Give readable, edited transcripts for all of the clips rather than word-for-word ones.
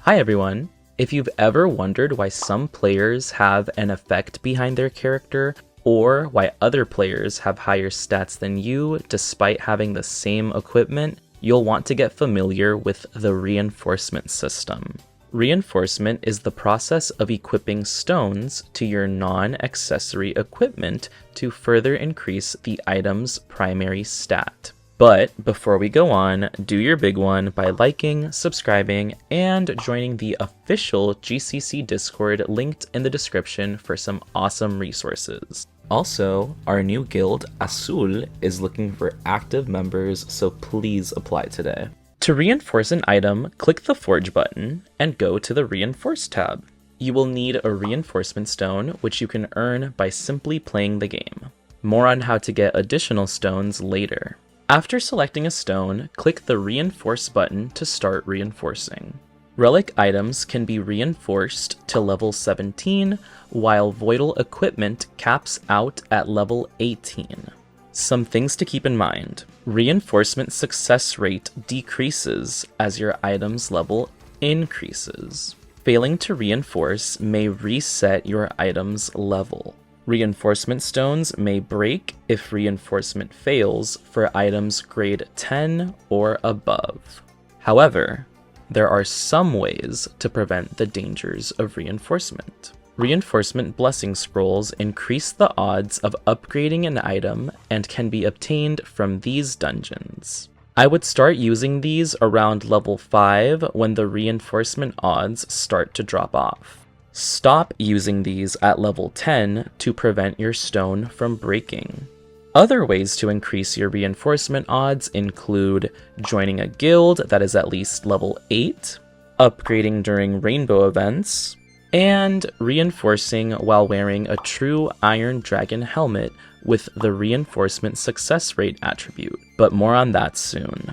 Hi everyone! If you've ever wondered why some players have an effect behind their character, or why other players have higher stats than you despite having the same equipment, you'll want to get familiar with the reinforcement system. Reinforcement is the process of equipping stones to your non-accessory equipment to further increase the item's primary stat. But before we go on, do your big one by liking, subscribing, and joining the official GCC Discord linked in the description for some awesome resources. Also, our new guild, Azul, is looking for active members, so please apply today. To reinforce an item, click the Forge button and go to the Reinforce tab. You will need a reinforcement stone, which you can earn by simply playing the game. More on how to get additional stones later. After selecting a stone, click the Reinforce button to start reinforcing. Relic items can be reinforced to level 17, while Voidal equipment caps out at level 18. Some things to keep in mind. Reinforcement success rate decreases as your item's level increases. Failing to reinforce may reset your item's level. Reinforcement stones may break if reinforcement fails for items grade 10 or above. However, there are some ways to prevent the dangers of reinforcement. Reinforcement blessing scrolls increase the odds of upgrading an item and can be obtained from these dungeons. I would start using these around level 5 when the reinforcement odds start to drop off. Stop using these at level 10 to prevent your stone from breaking. Other ways to increase your reinforcement odds include joining a guild that is at least level 8, upgrading during rainbow events, and reinforcing while wearing a true Iron Dragon helmet with the reinforcement success rate attribute, but more on that soon.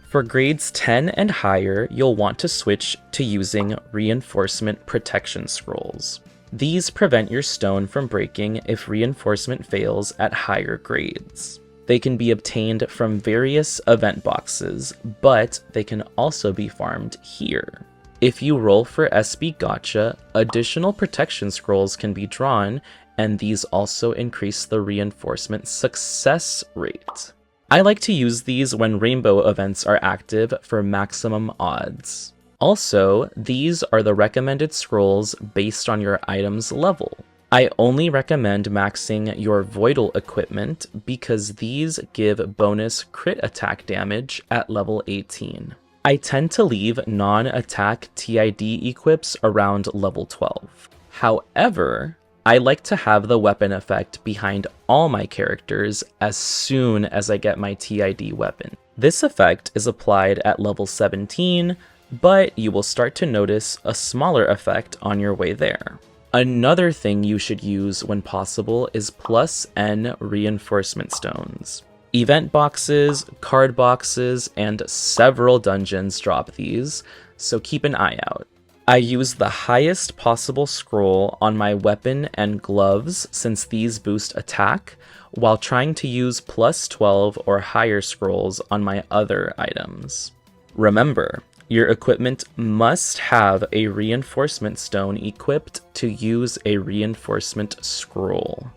For grades 10 and higher, you'll want to switch to using reinforcement protection scrolls. These prevent your stone from breaking if reinforcement fails at higher grades. They can be obtained from various event boxes, but they can also be farmed here. If you roll for SB Gacha, additional protection scrolls can be drawn, and these also increase the reinforcement success rate. I like to use these when rainbow events are active for maximum odds. Also, these are the recommended scrolls based on your item's level. I only recommend maxing your Voidal equipment because these give bonus crit attack damage at level 18. I tend to leave non-attack TID equips around level 12. However, I like to have the weapon effect behind all my characters as soon as I get my TID weapon. This effect is applied at level 17, but you will start to notice a smaller effect on your way there. Another thing you should use when possible is +N reinforcement stones. Event boxes, card boxes, and several dungeons drop these, so keep an eye out. I use the highest possible scroll on my weapon and gloves since these boost attack, while trying to use +12 or higher scrolls on my other items. Remember, your equipment must have a reinforcement stone equipped to use a reinforcement scroll.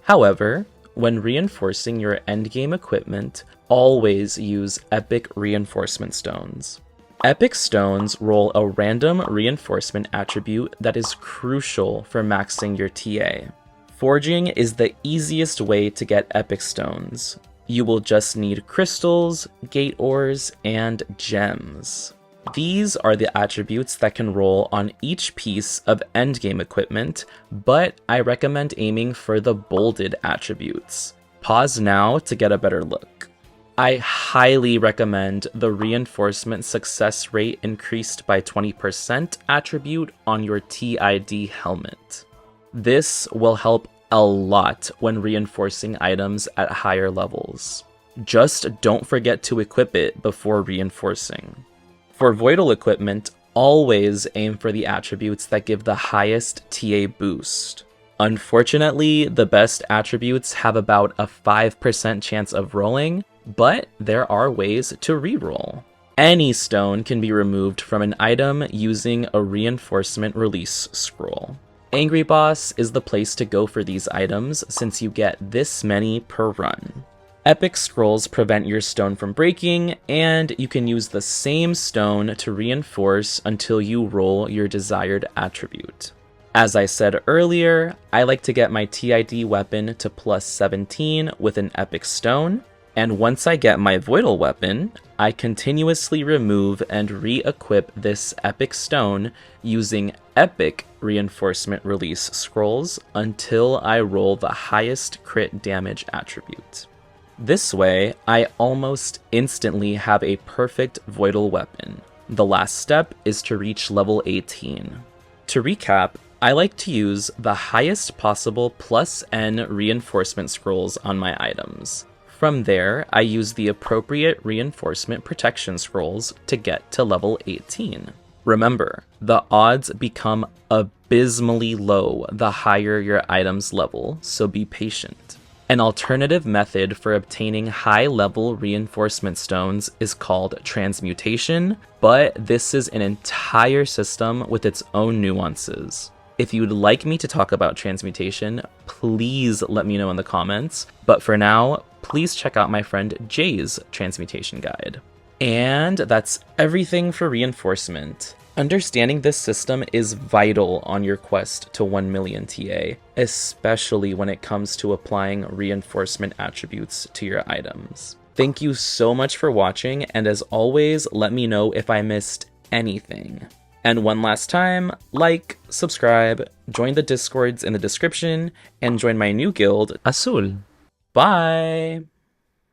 However, when reinforcing your endgame equipment, always use epic reinforcement stones. Epic stones roll a random reinforcement attribute that is crucial for maxing your TA. Forging is the easiest way to get epic stones. You will just need crystals, gate ores, and gems. These are the attributes that can roll on each piece of endgame equipment, but I recommend aiming for the bolded attributes. Pause now to get a better look. I highly recommend the reinforcement success rate increased by 20% attribute on your TID helmet. This will help a lot when reinforcing items at higher levels. Just don't forget to equip it before reinforcing. For Voidal equipment, always aim for the attributes that give the highest TA boost. Unfortunately, the best attributes have about a 5% chance of rolling, but there are ways to reroll. Any stone can be removed from an item using a reinforcement release scroll. Angry Boss is the place to go for these items since you get this many per run. Epic scrolls prevent your stone from breaking, and you can use the same stone to reinforce until you roll your desired attribute. As I said earlier, I like to get my TID weapon to plus 17 with an epic stone, and once I get my Voidal weapon, I continuously remove and re-equip this epic stone using epic reinforcement release scrolls until I roll the highest crit damage attribute. This way, I almost instantly have a perfect Voidal weapon. The last step is to reach level 18. To recap, I like to use the highest possible plus N reinforcement scrolls on my items. From there, I use the appropriate reinforcement protection scrolls to get to level 18. Remember, the odds become abysmally low the higher your item's level, so be patient. An alternative method for obtaining high-level reinforcement stones is called transmutation, but this is an entire system with its own nuances. If you'd like me to talk about transmutation, please let me know in the comments, but for now, please check out my friend Jey's transmutation guide. And that's everything for reinforcement. Understanding this system is vital on your quest to 1 million TA, especially when it comes to applying reinforcement attributes to your items. Thank you so much for watching, and as always, let me know if I missed anything. And one last time, like, subscribe, join the Discords in the description, and join my new guild, Azul. Bye!